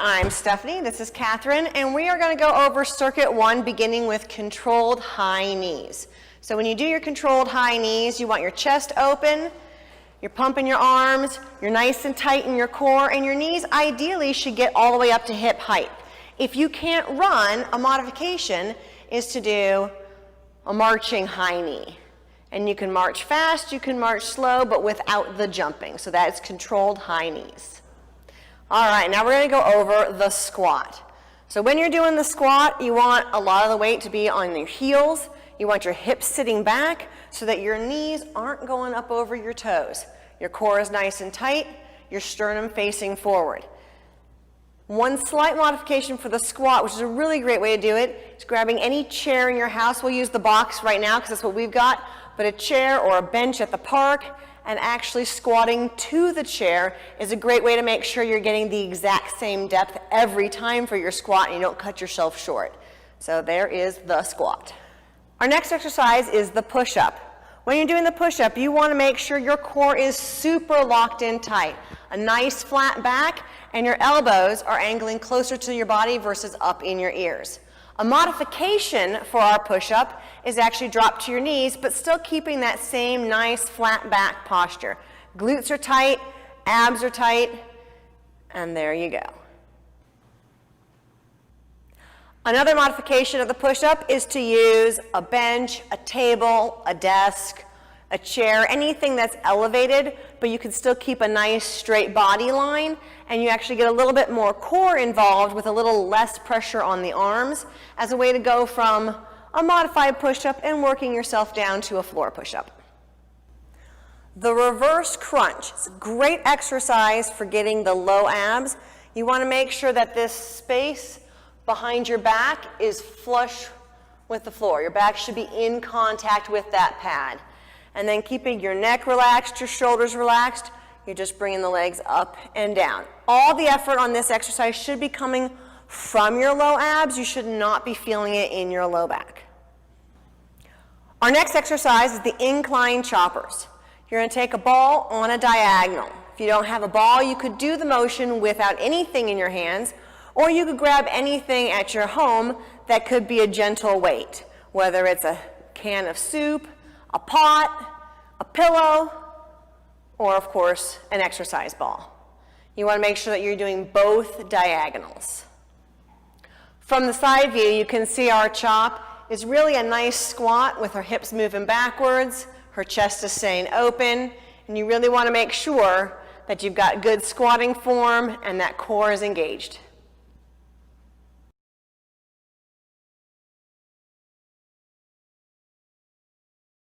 Hi, I'm Stephanie, this is Katherine, and we are going to go over circuit 1 beginning with controlled high knees. So when you do your controlled high knees, you want your chest open, you're pumping your arms, you're nice and tight in your core, and your knees ideally should get all the way up to hip height. If you can't run, a modification is to do a marching high knee. And you can march fast, you can march slow, but without the jumping. So that is controlled high knees. All right, now we're going to go over the squat. So when you're doing the squat, you want a lot of the weight to be on your heels. You want your hips sitting back so that your knees aren't going up over your toes. Your core is nice and tight, your sternum facing forward. One slight modification for the squat, which is a really great way to do it, is grabbing any chair in your house. We'll use the box right now because that's what we've got, but a chair or a bench at the park, and actually squatting to the chair is a great way to make sure you're getting the exact same depth every time for your squat and you don't cut yourself short. So there is the squat. Our next exercise is the push-up. When you're doing the push-up, you want to make sure your core is super locked in tight. A nice flat back, and your elbows are angling closer to your body versus up in your ears. A modification for our push-up is actually drop to your knees, but still keeping that same nice flat back posture. Glutes are tight, abs are tight, and there you go. Another modification of the push-up is to use a bench, a table, a desk, a chair, anything that's elevated, but you can still keep a nice straight body line, and you actually get a little bit more core involved with a little less pressure on the arms as a way to go from a modified push-up and working yourself down to a floor push-up. The reverse crunch is a great exercise for getting the low abs. You want to make sure that this space behind your back is flush with the floor. Your back should be in contact with that pad. And then keeping your neck relaxed, your shoulders relaxed, you're just bringing the legs up and down. All the effort on this exercise should be coming from your low abs. You should not be feeling it in your low back. Our next exercise is the Incline Choppers. You're going to take a ball on a diagonal. If you don't have a ball, you could do the motion without anything in your hands, or you could grab anything at your home that could be a gentle weight, whether it's a can of soup, a pot, a pillow, or of course, an exercise ball. You want to make sure that you're doing both diagonals. From the side view, you can see our chop is really a nice squat with her hips moving backwards, her chest is staying open, and you really want to make sure that you've got good squatting form and that core is engaged.